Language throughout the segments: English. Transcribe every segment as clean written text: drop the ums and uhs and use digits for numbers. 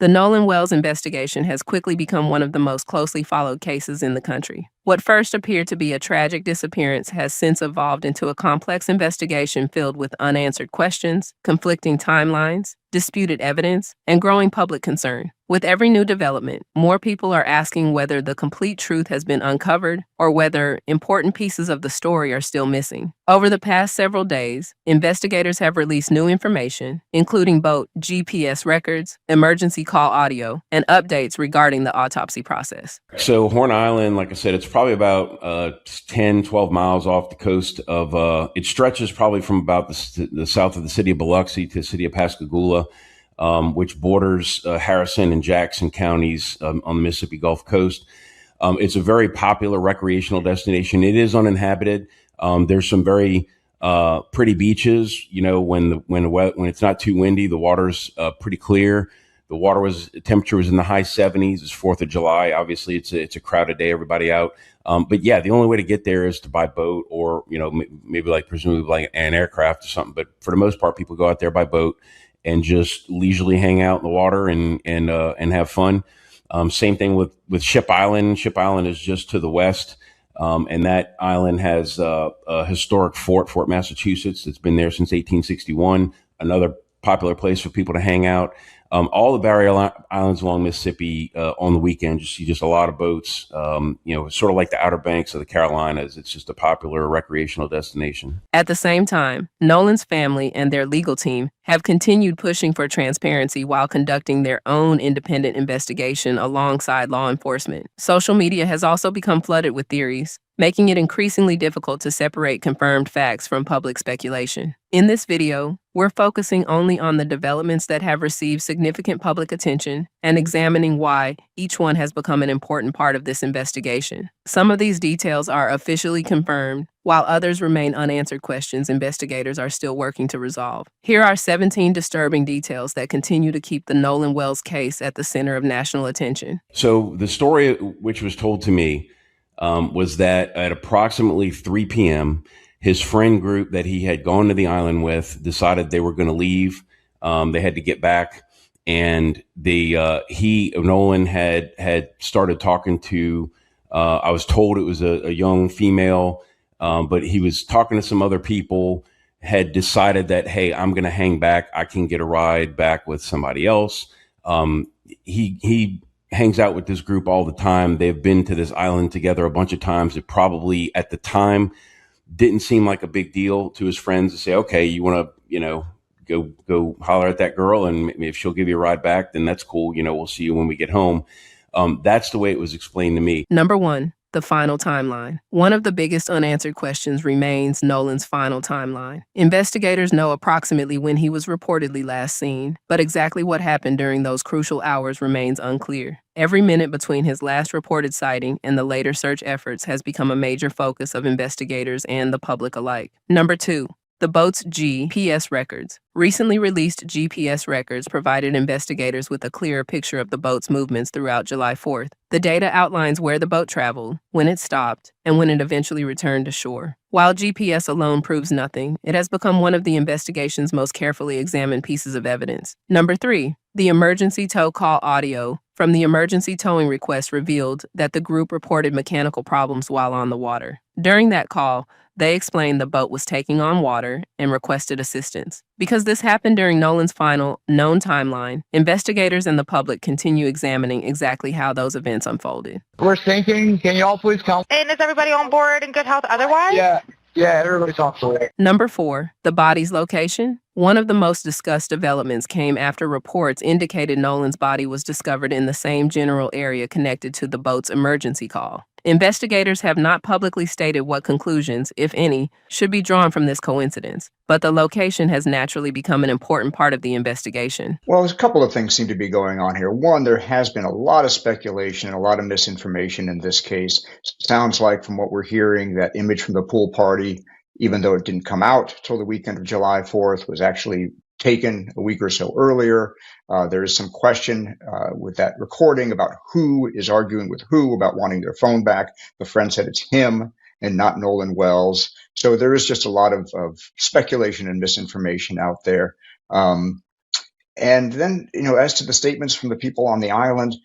The Nolan Wells investigation has quickly become one of the most closely followed cases in the country. What first appeared to be a tragic disappearance has since evolved into a complex investigation filled with unanswered questions, conflicting timelines, disputed evidence, and growing public concern. With every new development, more people are asking whether the complete truth has been uncovered or whether important pieces of the story are still missing. Over the past several days, investigators have released new information, including boat GPS records, emergency call audio, and updates regarding the autopsy process. So Horn Island, like I said, it's probably about 10, 12 miles off the coast of, it stretches probably from about the south of the city of Biloxi to the city of Pascagoula, which borders Harrison and Jackson counties on the Mississippi Gulf Coast. It's a very popular recreational destination. It is uninhabited. There's some very pretty beaches. You know, when it's not too windy, the water's pretty clear. The temperature was in the high 70s. It's 4th of July. Obviously, it's a crowded day. Everybody out. But yeah, the only way to get there is to buy boat or, you know, maybe presumably like an aircraft or something. But for the most part, people go out there by boat and just leisurely hang out in the water and have fun. Same thing with Ship Island. Ship Island is just to the west. And that island has a historic Fort Massachusetts. It's been there since 1861. Another popular place for people to hang out. All the barrier islands along Mississippi on the weekend, you see just a lot of boats, you know, sort of like the Outer Banks of the Carolinas. It's just a popular recreational destination. At the same time, Nolan's family and their legal team have continued pushing for transparency while conducting their own independent investigation alongside law enforcement. Social media has also become flooded with theories, making it increasingly difficult to separate confirmed facts from public speculation. In this video, we're focusing only on the developments that have received significant public attention and examining why each one has become an important part of this investigation. Some of these details are officially confirmed, while others remain unanswered questions investigators are still working to resolve. Here are 17 disturbing details that continue to keep the Nolan Wells case at the center of national attention. So the story which was told to me was that at approximately 3 p.m., his friend group that he had gone to the island with decided they were going to leave. They had to get back. And Nolan had started talking to, I was told it was a young female, but he was talking to some other people, had decided that, hey, I'm going to hang back. I can get a ride back with somebody else. He hangs out with this group all the time. They've been to this island together a bunch of times. It probably at the time didn't seem like a big deal to his friends to say, okay, you want to, you know, go holler at that girl, and if she'll give you a ride back, then that's cool. You know, we'll see you when we get home. That's the way it was explained to me. Number 1. The final timeline. One of the biggest unanswered questions remains Nolan's final timeline. Investigators know approximately when he was reportedly last seen, but exactly what happened during those crucial hours remains unclear. Every minute between his last reported sighting and the later search efforts has become a major focus of investigators and the public alike. Number 2. The boat's GPS records. Recently released GPS records provided investigators with a clearer picture of the boat's movements throughout July 4th. The data outlines where the boat traveled, when it stopped, and when it eventually returned to shore. While GPS alone proves nothing, it has become one of the investigation's most carefully examined pieces of evidence. Number 3. The emergency tow call audio from the emergency towing request revealed that the group reported mechanical problems while on the water. During that call, they explained the boat was taking on water and requested assistance. Because this happened during Nolan's final known timeline, investigators and the public continue examining exactly how those events unfolded. We're sinking. Can you all please come? And is everybody on board in good health otherwise? Yeah, everybody's on board. Number 4, the body's location. One of the most discussed developments came after reports indicated Nolan's body was discovered in the same general area connected to the boat's emergency call. Investigators have not publicly stated what conclusions, if any, should be drawn from this coincidence, but the location has naturally become an important part of the investigation. Well, there's a couple of things seem to be going on here. One, there has been a lot of speculation and a lot of misinformation in this case. Sounds like from what we're hearing, that image from the pool party, even though it didn't come out till the weekend of July 4th, was actually taken a week or so earlier. There is some question with that recording about who is arguing with who about wanting their phone back. The friend said it's him and not Nolan Wells. So there is just a lot of speculation and misinformation out there. And then, as to the statements from the people on the island,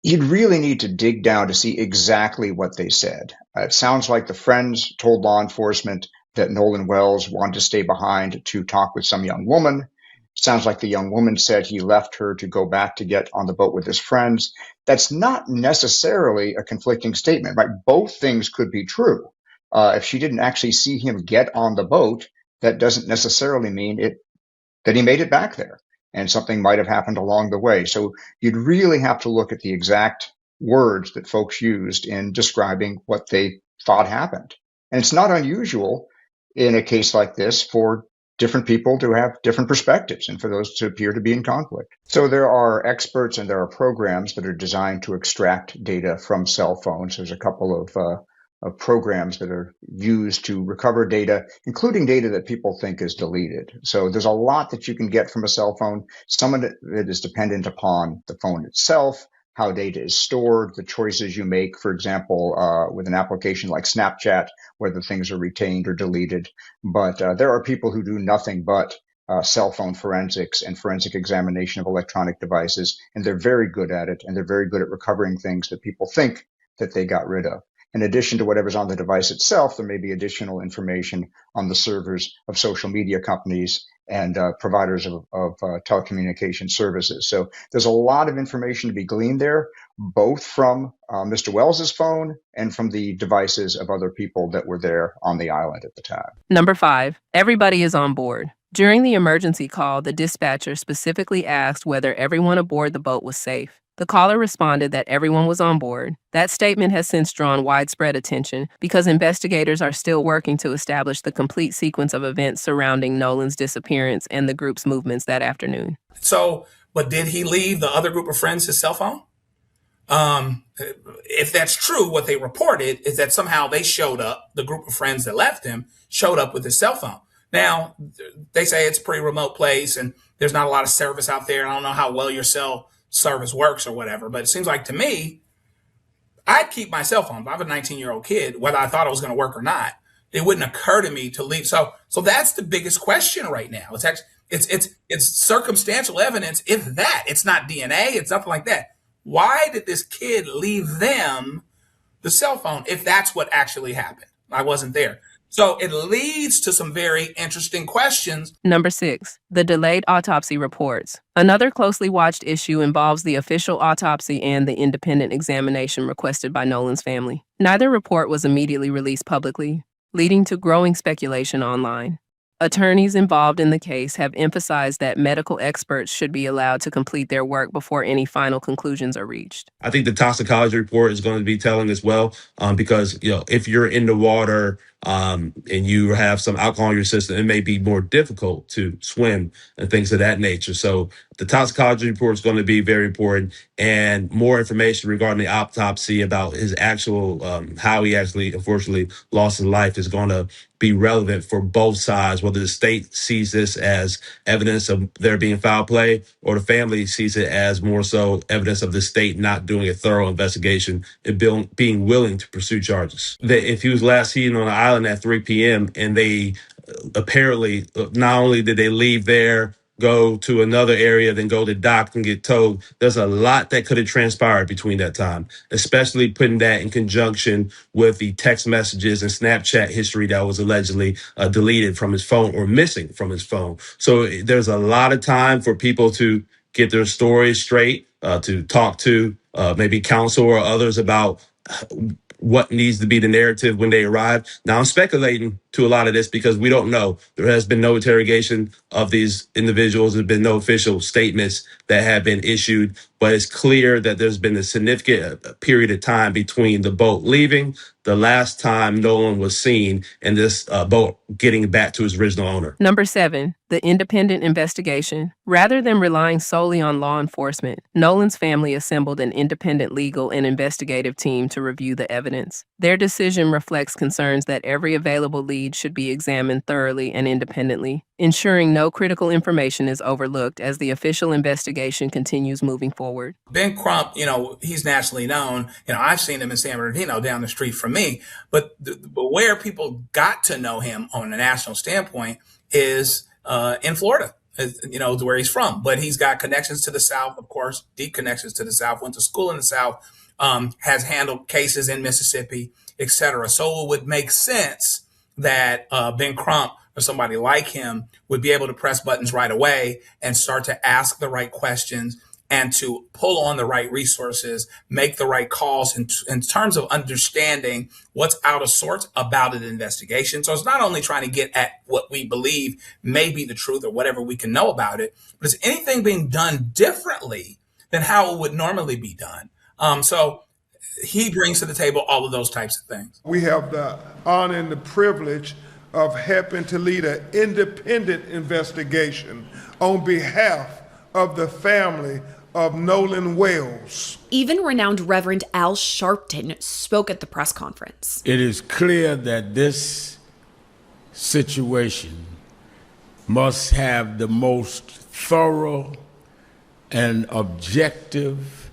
you'd really need to dig down to see exactly what they said. It sounds like the friends told law enforcement that Nolan Wells wanted to stay behind to talk with some young woman. Sounds like the young woman said he left her to go back to get on the boat with his friends. That's not necessarily a conflicting statement, right? Both things could be true. If she didn't actually see him get on the boat, that doesn't necessarily mean that he made it back there, and something might have happened along the way. So you'd really have to look at the exact words that folks used in describing what they thought happened. And it's not unusual in a case like this for different people to have different perspectives and for those to appear to be in conflict. So there are experts and there are programs that are designed to extract data from cell phones. There's a couple of programs that are used to recover data, including data that people think is deleted. So there's a lot that you can get from a cell phone. Some of it is dependent upon the phone itself, how data is stored, the choices you make, for example, with an application like Snapchat, whether things are retained or deleted. But there are people who do nothing but cell phone forensics and forensic examination of electronic devices, and they're very good at it, and they're very good at recovering things that people think that they got rid of. In addition to whatever's on the device itself, there may be additional information on the servers of social media companies and providers of telecommunication services. So there's a lot of information to be gleaned there, both from Mr. Wells's phone and from the devices of other people that were there on the island at the time. Number 5, everybody is on board. During the emergency call, the dispatcher specifically asked whether everyone aboard the boat was safe. The caller responded that everyone was on board. That statement has since drawn widespread attention because investigators are still working to establish the complete sequence of events surrounding Nolan's disappearance and the group's movements that afternoon. So, but did he leave the other group of friends his cell phone? If that's true, what they reported is that somehow they showed up, the group of friends that left him showed up with his cell phone. Now, they say it's a pretty remote place and there's not a lot of service out there. I don't know how well your cell service works or whatever, but it seems like to me, I'd keep my cell phone. If I have a 19-year-old kid, whether I thought it was going to work or not, it wouldn't occur to me to leave. So that's the biggest question right now. It's actually, it's circumstantial evidence. If that, it's not DNA, it's nothing like that. Why did this kid leave them the cell phone if that's what actually happened? I wasn't there. So it leads to some very interesting questions. Number 6, the delayed autopsy reports. Another closely watched issue involves the official autopsy and the independent examination requested by Nolan's family. Neither report was immediately released publicly, leading to growing speculation online. Attorneys involved in the case have emphasized that medical experts should be allowed to complete their work before any final conclusions are reached. I think the toxicology report is going to be telling as well, because if you're in the water and you have some alcohol in your system, it may be more difficult to swim and things of that nature. So the toxicology report is going to be very important, and more information regarding the autopsy about his actual how he actually unfortunately lost his life is going to be relevant for both sides, whether the state sees this as evidence of there being foul play or the family sees it as more so evidence of the state not doing a thorough investigation and being willing to pursue charges. That if he was last seen on the island at 3 p.m. and they apparently, not only did they leave there, go to another area, then go to dock and get towed. There's a lot that could have transpired between that time, especially putting that in conjunction with the text messages and Snapchat history that was allegedly deleted from his phone or missing from his phone. So there's a lot of time for people to get their stories straight, to talk to maybe counsel or others about what needs to be the narrative when they arrive. Now, I'm speculating to a lot of this because we don't know. There has been no interrogation of these individuals. There's been no official statements that have been issued, but it's clear that there's been a significant period of time between the boat leaving, the last time Nolan was seen, and this boat getting back to its original owner. Number 7, the independent investigation. Rather than relying solely on law enforcement, Nolan's family assembled an independent legal and investigative team to review the evidence. Their decision reflects concerns that every available lead should be examined thoroughly and independently, ensuring no critical information is overlooked as the official investigation continues moving forward. Ben Crump, he's nationally known. I've seen him in San Bernardino down the street from me. But where people got to know him on a national standpoint is in Florida. to where he's from, but he's got connections to the South, of course, deep connections to the South, went to school in the South, has handled cases in Mississippi, etc. So it would make sense that Ben Crump or somebody like him would be able to press buttons right away and start to ask the right questions and to pull on the right resources, make the right calls in terms of understanding what's out of sorts about an investigation. So it's not only trying to get at what we believe may be the truth or whatever we can know about it, but is anything being done differently than how it would normally be done? So he brings to the table all of those types of things. We have the honor and the privilege of helping to lead an independent investigation on behalf of the family of Nolan Wells. Even renowned Reverend Al Sharpton spoke at the press conference. It is clear that this situation must have the most thorough and objective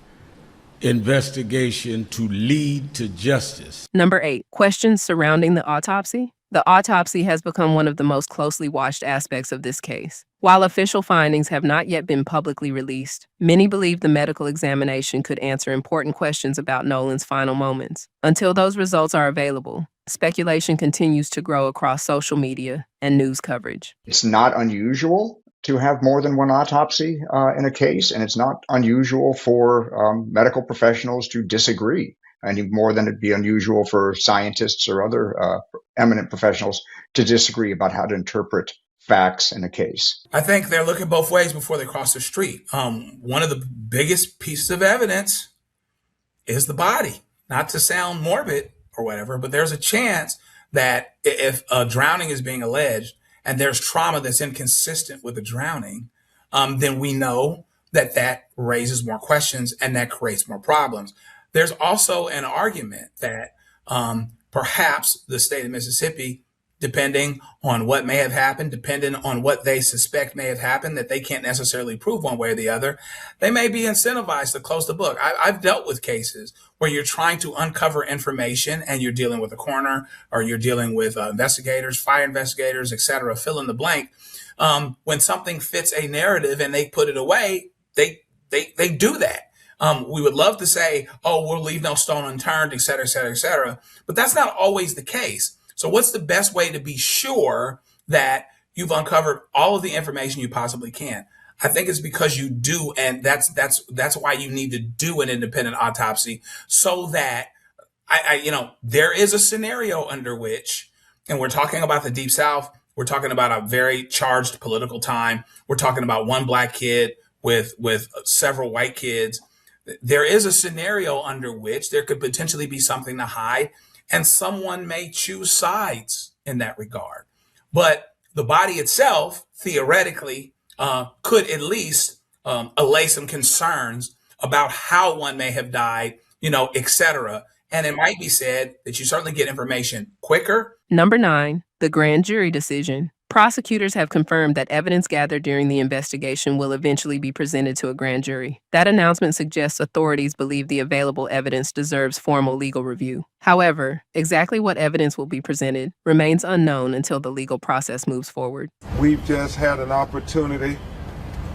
investigation to lead to justice. Number 8, questions surrounding the autopsy. The autopsy has become one of the most closely watched aspects of this case. While official findings have not yet been publicly released, many believe the medical examination could answer important questions about Nolan's final moments. Until those results are available, speculation continues to grow across social media and news coverage. It's not unusual to have more than one autopsy in a case, and it's not unusual for medical professionals to disagree. Any more than it'd be unusual for scientists or other eminent professionals to disagree about how to interpret facts in a case. I think they're looking both ways before they cross the street. One of the biggest pieces of evidence is the body. Not to sound morbid or whatever, but there's a chance that if a drowning is being alleged and there's trauma that's inconsistent with the drowning, then we know that that raises more questions and that creates more problems. There's also an argument that perhaps the state of Mississippi, depending on what may have happened, depending on what they suspect may have happened, that they can't necessarily prove one way or the other, they may be incentivized to close the book. I've dealt with cases where you're trying to uncover information and you're dealing with a coroner or you're dealing with investigators, fire investigators, et cetera, fill in the blank. When something fits a narrative and they put it away, they do that. We would love to say, oh, we'll leave no stone unturned, et cetera, et cetera, et cetera. But that's not always the case. So what's the best way to be sure that you've uncovered all of the information you possibly can? I think it's because you do, and that's why you need to do an independent autopsy, so that there is a scenario under which, and we're talking about the Deep South, we're talking about a very charged political time. We're talking about one black kid with several white kids. There is a scenario under which there could potentially be something to hide, and someone may choose sides in that regard. But the body itself, theoretically, could at least allay some concerns about how one may have died, et cetera. And it might be said that you certainly get information quicker. Number 9, the grand jury decision. Prosecutors have confirmed that evidence gathered during the investigation will eventually be presented to a grand jury. That announcement suggests authorities believe the available evidence deserves formal legal review. However, exactly what evidence will be presented remains unknown until the legal process moves forward. We've just had an opportunity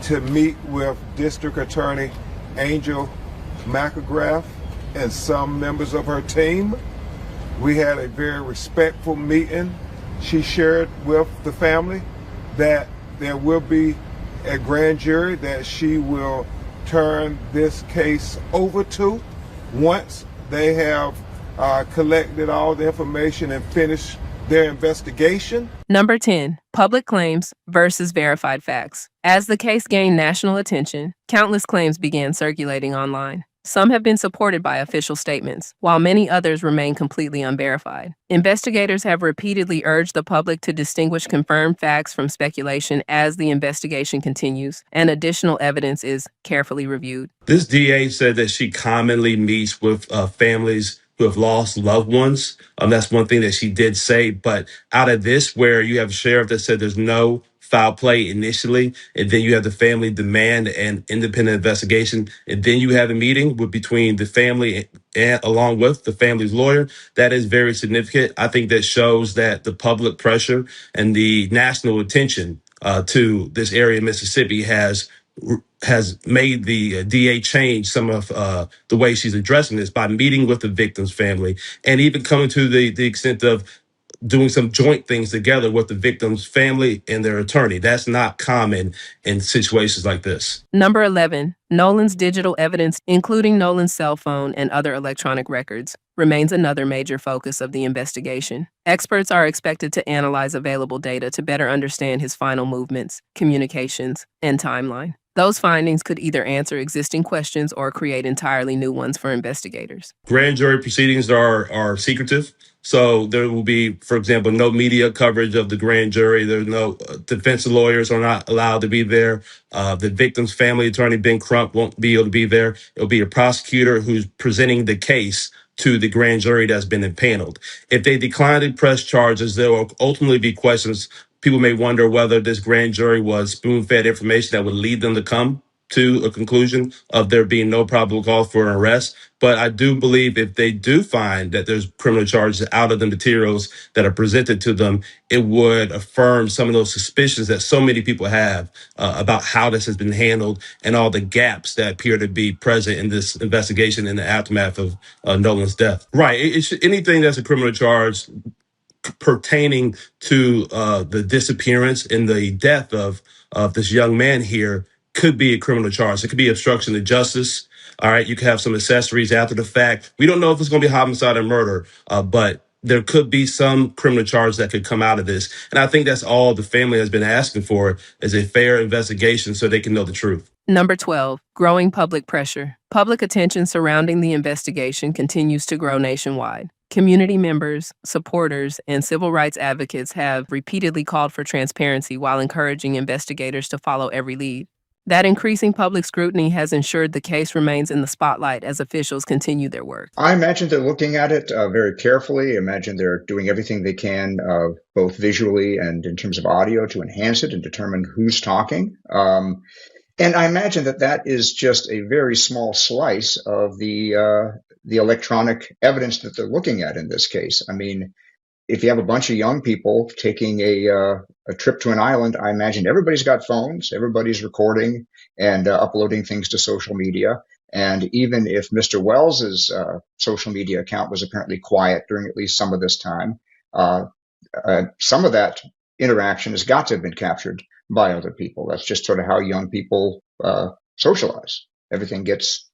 to meet with District Attorney Angel McElgrath and some members of her team. We had a very respectful meeting. She shared with the family that there will be a grand jury that she will turn this case over to once they have collected all the information and finished their investigation. Number 10, public claims versus verified facts. As the case gained national attention, countless claims began circulating online. Some have been supported by official statements, while many others remain completely unverified. Investigators have repeatedly urged the public to distinguish confirmed facts from speculation as the investigation continues, and additional evidence is carefully reviewed. This DA said that she commonly meets with families who have lost loved ones. That's one thing that she did say. But out of this, where you have a sheriff that said there's no foul play initially, and then you have the family demand an independent investigation, and then you have a meeting between the family and along with the family's lawyer, that is very significant. I think that shows that the public pressure and the national attention to this area of Mississippi has made the DA change some of the way she's addressing this by meeting with the victim's family and even coming to the extent of doing some joint things together with the victim's family and their attorney. That's not common in situations like this. Number 11, Nolan's digital evidence, including Nolan's cell phone and other electronic records, remains another major focus of the investigation. Experts are expected to analyze available data to better understand his final movements, communications, and timeline. Those findings could either answer existing questions or create entirely new ones for investigators. Grand jury proceedings are secretive. So there will be, for example, no media coverage of the grand jury. There's no defense lawyers are not allowed to be there. The victim's family attorney, Ben Crump, won't be able to be there. It'll be a prosecutor who's presenting the case to the grand jury that's been impaneled. If they decline to press charges, there will ultimately be questions. People may wonder whether this grand jury was spoon-fed information that would lead them to come to a conclusion of there being no probable cause for an arrest. But I do believe if they do find that there's criminal charges out of the materials that are presented to them, it would affirm some of those suspicions that so many people have about how this has been handled and all the gaps that appear to be present in this investigation in the aftermath of Nolan's death. Right. Anything that's a criminal charge pertaining to the disappearance and the death of this young man here could be a criminal charge. It could be obstruction of justice. All right, you could have some accessories after the fact. We don't know if it's going to be homicide or murder, but there could be some criminal charge that could come out of this. And I think that's all the family has been asking for is a fair investigation so they can know the truth. Number 12, growing public pressure. Public attention surrounding the investigation continues to grow nationwide. Community members, supporters, and civil rights advocates have repeatedly called for transparency while encouraging investigators to follow every lead. That increasing public scrutiny has ensured the case remains in the spotlight as officials continue their work. I imagine they're looking at it very carefully. I imagine they're doing everything they can, both visually and in terms of audio, to enhance it and determine who's talking. And I imagine that is just a very small slice of the electronic evidence that they're looking at in this case. I mean, if you have a bunch of young people taking a trip to an island, I imagine everybody's got phones, everybody's recording and uploading things to social media. And even if Mr. Wells's social media account was apparently quiet during at least some of this time, some of that interaction has got to have been captured by other people. That's just sort of how young people socialize. Everything gets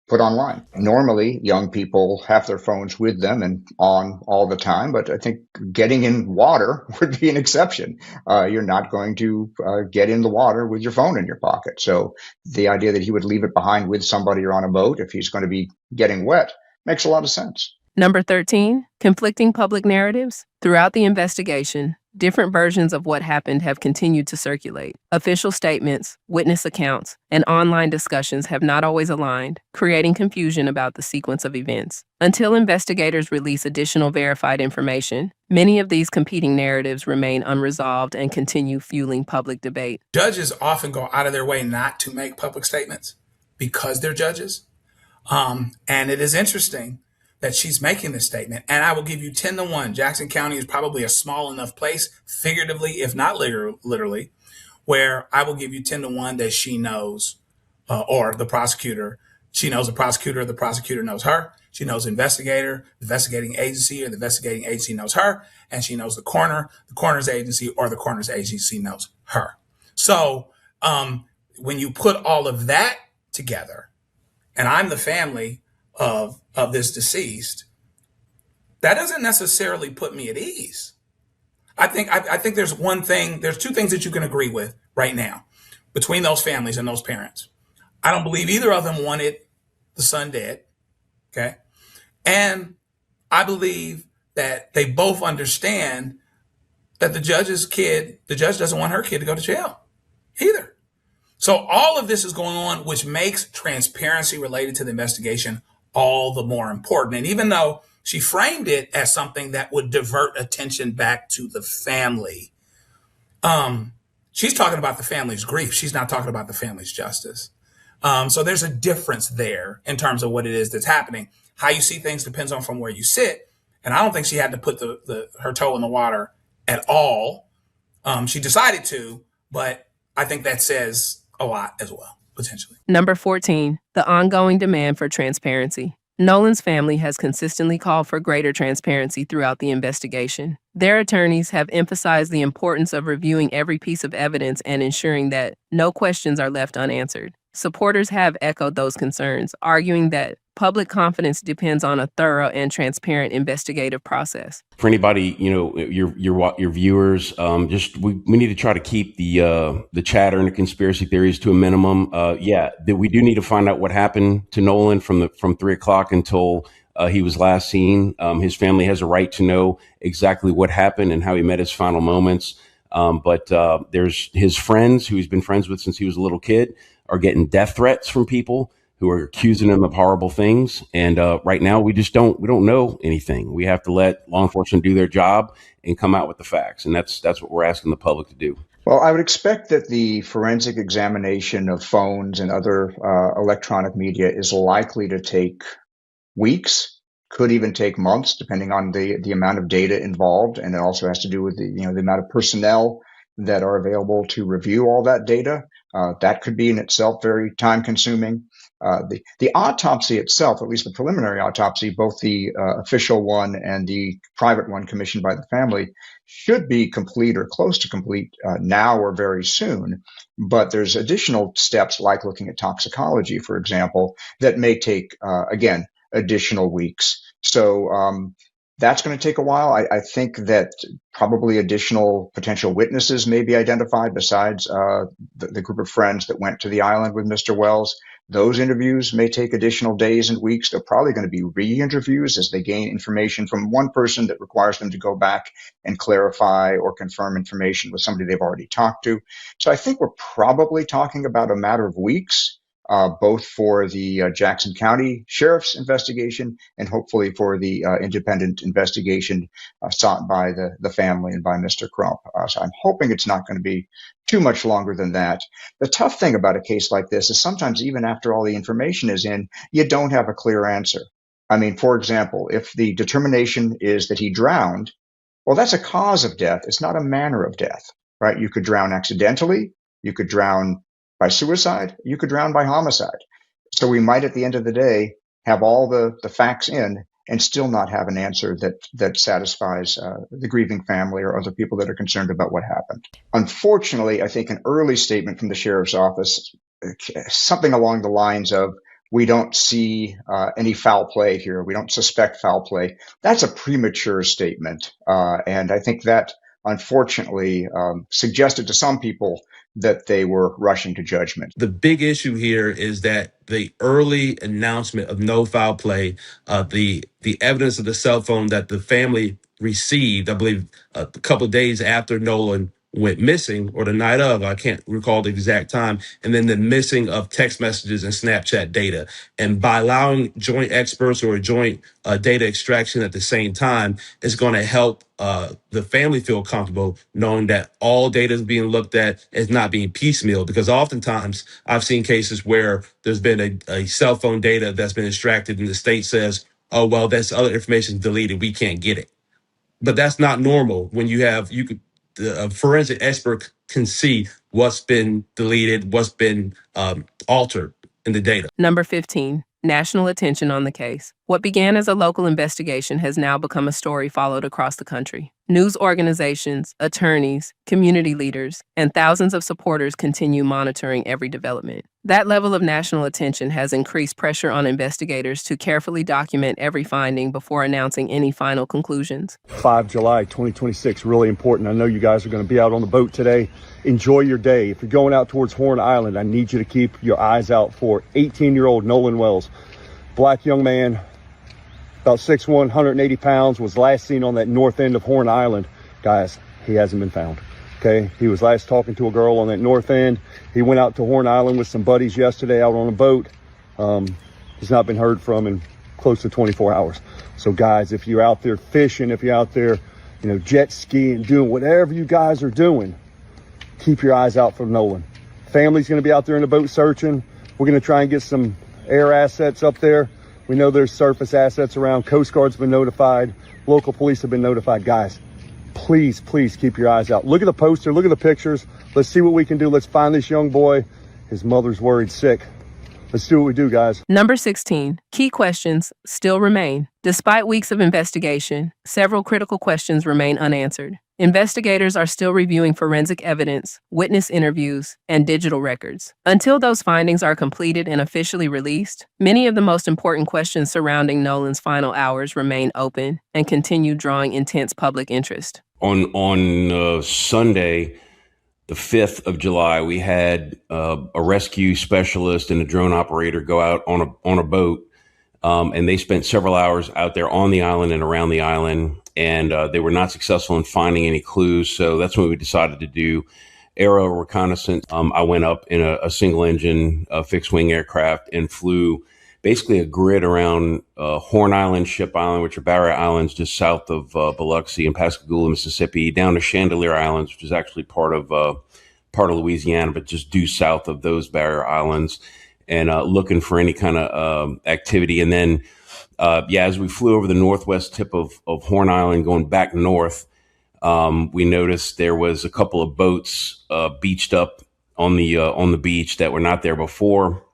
put online. Normally, young people have their phones with them and on all the time, but I think getting in water would be an exception. You're not going to get in the water with your phone in your pocket. So the idea that he would leave it behind with somebody or on a boat if he's going to be getting wet makes a lot of sense. Number 13, conflicting public narratives. Throughout the investigation, different versions of what happened have continued to circulate. Official statements, witness accounts, and online discussions have not always aligned, creating confusion about the sequence of events. Until investigators release additional verified information, many of these competing narratives remain unresolved and continue fueling public debate. Judges often go out of their way not to make public statements because they're judges. And it is interesting that she's making this statement. And I will give you 10-1. Jackson County is probably a small enough place, figuratively, if not literally, where I will give you 10-1 that she knows, or the prosecutor, she knows the prosecutor, or the prosecutor knows her. She knows the investigating agency, or the investigating agency knows her. And she knows the coroner's agency, or the coroner's agency knows her. So when you put all of that together, and I'm the family of this deceased, that doesn't necessarily put me at ease. I think there's two things that you can agree with right now between those families and those parents. I don't believe either of them wanted the son dead. Okay. And I believe that they both understand that the judge doesn't want her kid to go to jail either. So all of this is going on, which makes transparency related to the investigation all the more important. And even though she framed it as something that would divert attention back to the family, she's talking about the family's grief. She's not talking about the family's justice. So there's a difference there in terms of what it is that's happening. How you see things depends on from where you sit. And I don't think she had to put her toe in the water at all. She decided to, But I think that says a lot as well, potentially. Number 14, the ongoing demand for transparency. Nolan's family has consistently called for greater transparency throughout the investigation. Their attorneys have emphasized the importance of reviewing every piece of evidence and ensuring that no questions are left unanswered. Supporters have echoed those concerns, arguing that public confidence depends on a thorough and transparent investigative process. For anybody, your viewers, we need to try to keep the chatter and the conspiracy theories to a minimum. We do need to find out what happened to Nolan from 3:00 until he was last seen. His family has a right to know exactly what happened and how he met his final moments. But there's his friends, who he's been friends with since he was a little kid, are getting death threats from people who are accusing him of horrible things. And right now, we don't know anything. We have to let law enforcement do their job and come out with the facts. And that's what we're asking the public to do. Well, I would expect that the forensic examination of phones and other electronic media is likely to take weeks, could even take months, depending on the amount of data involved. And it also has to do with the amount of personnel that are available to review all that data. That could be in itself very time consuming. The autopsy itself, at least the preliminary autopsy, both the official one and the private one commissioned by the family, should be complete or close to complete now or very soon. But there's additional steps, like looking at toxicology, for example, that may take, again, additional weeks. So that's going to take a while. I think that probably additional potential witnesses may be identified besides the group of friends that went to the island with Mr. Wells. Those interviews may take additional days and weeks. They're probably going to be re-interviews as they gain information from one person that requires them to go back and clarify or confirm information with somebody they've already talked to. So I think we're probably talking about a matter of weeks, both for the Jackson County Sheriff's investigation and hopefully for the independent investigation sought by the family and by Mr. Crump. So I'm hoping it's not going to be too much longer than that. The tough thing about a case like this is sometimes even after all the information is in, you don't have a clear answer. I mean, for example, if the determination is that he drowned, well, that's a cause of death. It's not a manner of death, right? You could drown accidentally. You could drown by suicide. You could drown by homicide. So we might, at the end of the day, have all the facts in and still not have an answer that satisfies the grieving family or other people that are concerned about what happened. Unfortunately, I think an early statement from the sheriff's office, something along the lines of, we don't see any foul play here, we don't suspect foul play, that's a premature statement. And I think that, unfortunately, suggested to some people that they were rushing to judgment. The big issue here is that the early announcement of no foul play, the evidence of the cell phone that the family received, I believe, a couple of days after Nolan went missing, or the night of, I can't recall the exact time, and then the missing of text messages and Snapchat data. And by allowing joint experts or joint data extraction at the same time, is going to help the family feel comfortable knowing that all data is being looked at, is not being piecemeal. Because oftentimes I've seen cases where there's been a cell phone data that's been extracted and the state says, oh, well, that's other information deleted, we can't get it. But that's not normal. When a forensic expert can see what's been deleted, what's been altered in the data. Number 15, national attention on the case. What began as a local investigation has now become a story followed across the country. News organizations, attorneys, community leaders, and thousands of supporters continue monitoring every development. That level of national attention has increased pressure on investigators to carefully document every finding before announcing any final conclusions. 5 July 2026, really important. I know you guys are going to be out on the boat today. Enjoy your day. If you're going out towards Horn Island, I need you to keep your eyes out for 18-year-old Nolan Wells. Black young man, about 6'1", 180 pounds, was last seen on that north end of Horn Island. Guys, he hasn't been found. Okay, he was last talking to a girl on that north end. He went out to Horn Island with some buddies yesterday out on a boat. He's not been heard from in close to 24 hours. So guys, if you're out there fishing, if you're out there, jet skiing, doing whatever you guys are doing, keep your eyes out for Nolan. Family's going to be out there in the boat searching. We're going to try and get some air assets up there. We know there's surface assets around. Coast Guard's been notified. Local police have been notified. Guys, Please, please keep your eyes out. Look at the poster, look at the pictures. Let's see what we can do. Let's find this young boy. His mother's worried sick. Let's do what we do, guys. Number 16. Key questions still remain. Despite weeks of investigation, several critical questions remain unanswered. Investigators are still reviewing forensic evidence, witness interviews, and digital records. Until those findings are completed and officially released, many of the most important questions surrounding Nolan's final hours remain open and continue drawing intense public interest. On Sunday, the 5th of July, we had a rescue specialist and a drone operator go out on a boat, and they spent several hours out there on the island and around the island, and they were not successful in finding any clues. So that's when we decided to do aerial reconnaissance. I went up in a single engine fixed wing aircraft and flew basically a grid around Horn Island, Ship Island, which are barrier islands just south of Biloxi and Pascagoula, Mississippi, down to Chandelier Islands, which is actually part of Louisiana, but just due south of those barrier islands, and looking for any kind of activity. And then, as we flew over the northwest tip of Horn Island, going back north, we noticed there was a couple of boats beached up on the beach that were not there before.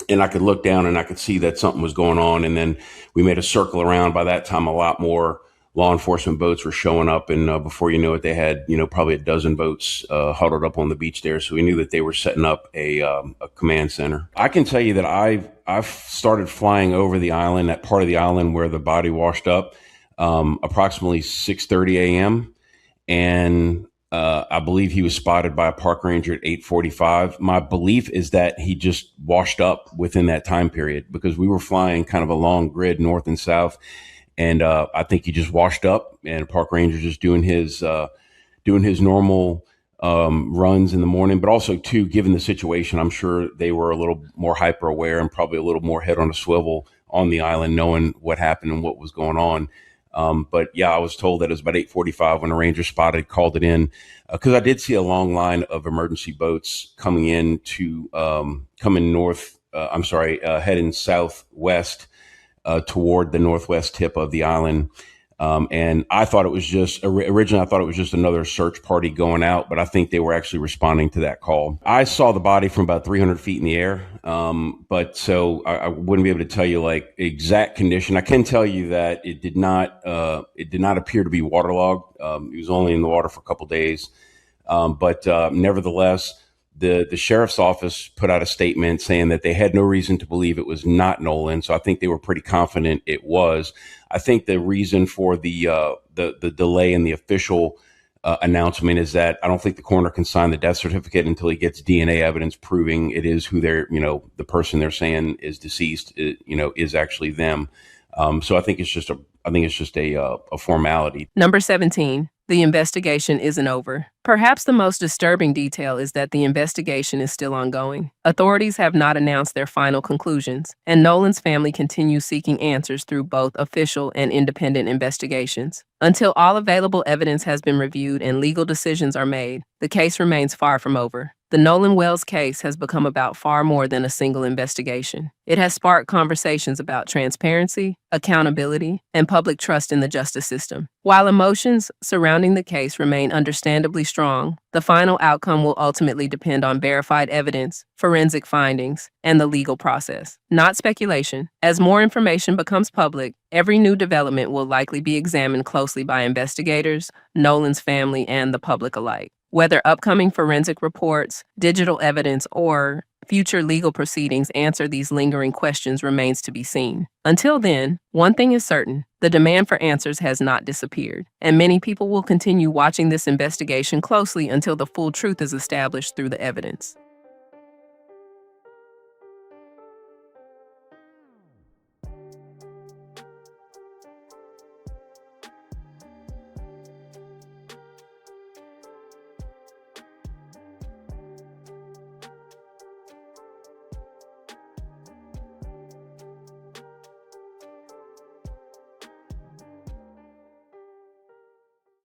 And I could look down and I could see that something was going on. And then we made a circle around. By that time, a lot more law enforcement boats were showing up. And before you know it, they had, probably a dozen boats huddled up on the beach there. So we knew that they were setting up a command center. I can tell you that I've started flying over the island, that part of the island where the body washed up, approximately 6:30 a.m. And I believe he was spotted by a park ranger at 8:45. My belief is that he just washed up within that time period, because we were flying kind of a long grid north and south. And I think he just washed up, and a park ranger just doing his normal runs in the morning. But also, too, given the situation, I'm sure they were a little more hyper aware and probably a little more head on a swivel on the island, knowing what happened and what was going on. But yeah, I was told that it was about 8:45 when a ranger spotted, called it in, because I did see a long line of emergency boats coming heading southwest toward the northwest tip of the island. And I thought it was originally I thought it was just another search party going out, but I think they were actually responding to that call. I saw the body from about 300 feet in the air. But so I wouldn't be able to tell you like exact condition. I can tell you that it did not appear to be waterlogged. It was only in the water for a couple days. But nevertheless, the sheriff's office put out a statement saying that they had no reason to believe it was not Nolan. So I think they were pretty confident it was. I think the reason for the delay in the official announcement is that I don't think the coroner can sign the death certificate until he gets DNA evidence proving it is who the person they're saying is deceased, is actually them. So I think it's just a formality. Number 17. The investigation isn't over. Perhaps the most disturbing detail is that the investigation is still ongoing. Authorities have not announced their final conclusions, and Nolan's family continues seeking answers through both official and independent investigations. Until all available evidence has been reviewed and legal decisions are made, the case remains far from over. The Nolan Wells case has become about far more than a single investigation. It has sparked conversations about transparency, accountability, and public trust in the justice system. While emotions surrounding the case remain understandably strong, the final outcome will ultimately depend on verified evidence, forensic findings, and the legal process, not speculation. As more information becomes public, every new development will likely be examined closely by investigators, Nolan's family, and the public alike. Whether upcoming forensic reports, digital evidence, or future legal proceedings answer these lingering questions remains to be seen. Until then, one thing is certain: the demand for answers has not disappeared, and many people will continue watching this investigation closely until the full truth is established through the evidence.